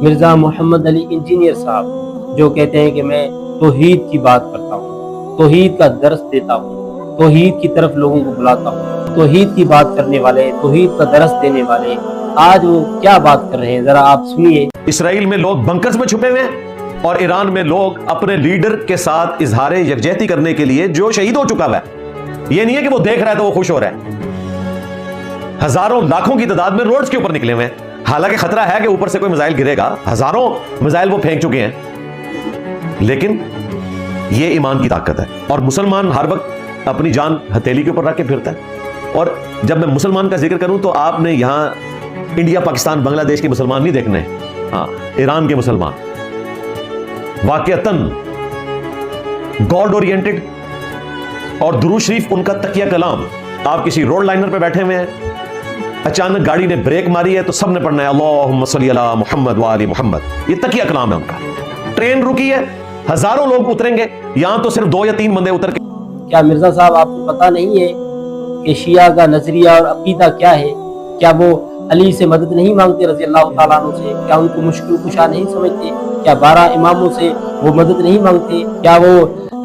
مرزا محمد علی engineer صاحب جو کہتے ہیں کہ میں توحید کی بات کرتا ہوں، توحید کا درس دیتا ہوں، توحید کی طرف لوگوں کو بلاتا ہوں، توحید کی بات کرنے والے، توحید کا درس دینے والے آج وہ کیا بات کر رہے ہیں ذرا آپ سنیے۔ اسرائیل میں لوگ بنکرز میں چھپے ہوئے ہیں اور ایران میں لوگ اپنے لیڈر کے ساتھ اظہار یکجہتی کرنے کے لیے جو شہید ہو چکا ہے، یہ نہیں ہے کہ وہ دیکھ رہا ہے تو وہ خوش ہو رہا ہے۔ ہزاروں لاکھوں کی تعداد میں روڈز کے اوپر نکلے ہوئے ہیں، حالانکہ خطرہ ہے کہ اوپر سے کوئی میزائل گرے گا، ہزاروں میزائل وہ پھینک چکے ہیں، لیکن یہ ایمان کی طاقت ہے۔ اور مسلمان ہر وقت اپنی جان ہتھیلی کے اوپر رکھ کے پھرتا ہے۔ اور جب میں مسلمان کا ذکر کروں تو آپ نے یہاں انڈیا، پاکستان، بنگلہ دیش کے مسلمان نہیں دیکھنے، ہاں ایران کے مسلمان واقعتاً گاڈ اورینٹڈ اور درود شریف ان کا تکیہ کلام۔ آپ کسی روڈ لائنر پہ بیٹھے ہوئے ہیں، اچانک گاڑی نے بریک ماری ہے تو سب نے پڑھنا ہے اللہم صلی علی محمد وآل محمد، یہ تکیہ کلام ہے ان کا۔ ٹرین رکی ہے، ہزاروں لوگ اتریں گے، یہاں تو صرف 2 یا 3 بندے اتر کے۔ کیا مرزا صاحب آپ کو پتہ نہیں ہے کہ شیعہ کا نظریہ اور عقیدہ کیا ہے؟ کیا وہ علی سے مدد نہیں مانگتے رضی اللہ تعالیٰ عنہ سے؟ کیا ان کو مشکل کشا نہیں سمجھتے؟ کیا 12 اماموں سے وہ مدد نہیں مانگتے؟ کیا وہ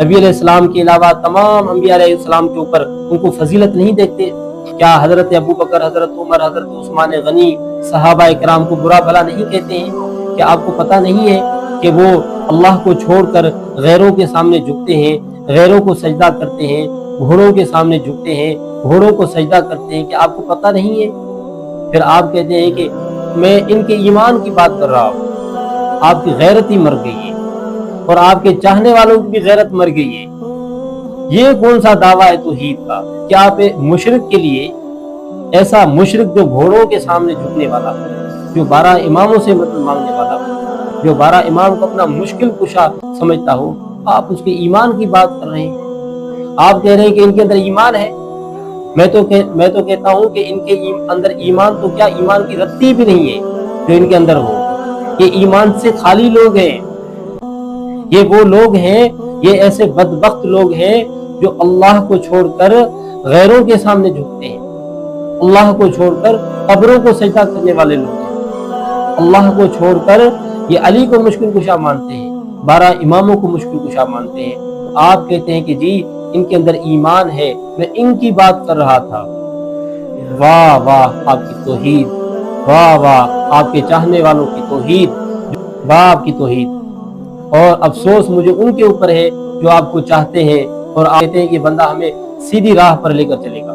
نبی علیہ السلام کے علاوہ تمام انبیاء علیہ السلام کے اوپر ان کو فضیلت نہیں دیکھتے؟ کیا حضرت ابو بکر، حضرت عمر، حضرت عثمان غنی، صحابہ اکرام کو برا بھلا نہیں کہتے ہیں؟ کیا آپ کو پتہ نہیں ہے کہ وہ اللہ کو چھوڑ کر غیروں کے سامنے جھکتے ہیں، غیروں کو سجدہ کرتے ہیں، گھوڑوں کے سامنے جھکتے ہیں، گھوڑوں کو سجدہ کرتے ہیں؟ کیا آپ کو پتہ نہیں ہے؟ پھر آپ کہتے ہیں کہ میں ان کے ایمان کی بات کر رہا ہوں۔ آپ کی غیرت ہی مر گئی ہے اور آپ کے چاہنے والوں کی بھی غیرت مر گئی ہے۔ یہ کون سا دعویٰ ہے توحید کا؟ کیا آپ مشرک کے لیے، ایسا مشرک جو گھوڑوں کے سامنے جھکنے والا، جو 12 اماموں سے مدد مانگنے والا، جو 12 امام کو اپنا مشکل کشا سمجھتا ہو، آپ اس کے ایمان کی بات کر رہے ہیں؟ آپ کہہ رہے ہیں کہ ان کے اندر ایمان ہے۔ میں تو کہتا ہوں کہ ان کے اندر ایمان تو کیا، ایمان کی رتی بھی نہیں ہے جو ان کے اندر ہو۔ یہ ایمان سے خالی لوگ ہیں، یہ وہ لوگ ہیں، یہ ایسے بدبخت لوگ ہیں جو اللہ کو چھوڑ کر غیروں کے سامنے جھکتے ہیں، اللہ کو چھوڑ کر قبروں کو سجدہ کرنے والے لوگ ہیں، اللہ کو چھوڑ کر یہ علی کو مشکل کشا مانتے ہیں، 12 اماموں کو مشکل کشا مانتے ہیں۔ آپ کہتے ہیں کہ جی ان کے اندر ایمان ہے، میں ان کی بات کر رہا تھا۔ واہ واہ آپ کی توحید، واہ واہ آپ کے چاہنے والوں کی توحید، واہ آپ کی توحید۔ اور افسوس مجھے ان کے اوپر ہے جو آپ کو چاہتے ہیں اور آپ کہتے ہیں کہ بندہ ہمیں سیدھی راہ پر لے کر چلے گا۔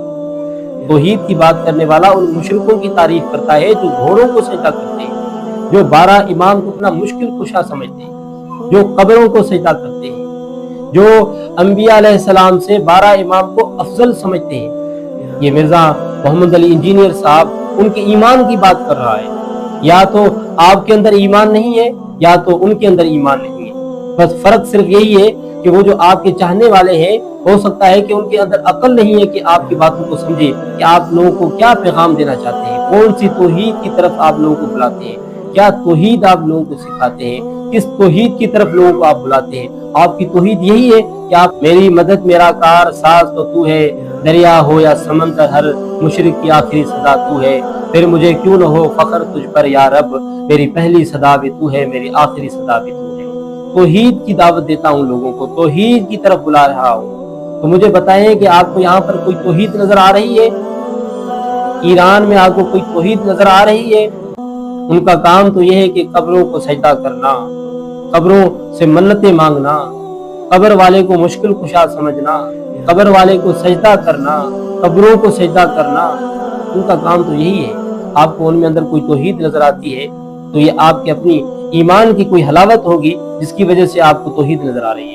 توحید کی بات کرنے والا ان مشرکوں کی تعریف کرتا ہے جو گھوڑوں کو سجدہ کرتے ہیں، جو 12 امام کو اپنا مشکل کشا سمجھتے ہیں، جو قبروں کو سجدہ کرتے ہیں، جو انبیاء علیہ السلام سے 12 امام کو افضل سمجھتے ہیں۔ یہ مرزا محمد علی انجینئر صاحب ان کے ایمان کی بات کر رہا ہے۔ یا تو آپ کے اندر ایمان نہیں ہے یا تو ان کے اندر ایمان نہیں ہے، بس فرق صرف یہی ہے کہ وہ جو آپ کے چاہنے والے ہیں ہو سکتا ہے کہ ان کے اندر عقل نہیں ہے کہ آپ کی باتوں کو سمجھے کہ آپ لوگوں کو کیا پیغام دینا چاہتے ہیں، کون سی توحید کی طرف آپ لوگوں کو بلاتے ہیں، کیا توحید آپ لوگوں کو سکھاتے ہیں، کس توحید کی طرف لوگوں کو آپ بلاتے ہیں۔ آپ کی توحید یہی ہے کہ آپ میری مدد میرا کار ساز تو ہے، دریا ہو یا سمندر ہر مشرق کی آخری صدا تو ہے، پھر مجھے کیوں نہ ہو فخر تجھ پر یا رب، میری پہلی صدا بھی تو ہے، میری آخری صدا بھی تو ہے۔ توحید کی دعوت دیتا ہوں لوگوں کو، توحید کی طرف بلا رہا ہوں۔ تو مجھے بتائیں کہ آپ کو یہاں پر کوئی توحید نظر آ رہی ہے؟ ایران میں آپ کو کوئی توحید نظر آ رہی ہے؟ ان کا کام تو یہ ہے کہ قبروں کو سجدہ کرنا، قبروں سے منتیں مانگنا، قبر والے کو مشکل کشا سمجھنا، قبر والے کو سجدہ کرنا، قبروں کو سجدہ کرنا، ان کا کام تو یہی ہے۔ آپ کو ان میں اندر کوئی توحید نظر آتی ہے تو یہ آپ کے اپنی ایمان کی کوئی حلاوت ہوگی جس کی وجہ سے آپ کو توحید نظر آ رہی ہے۔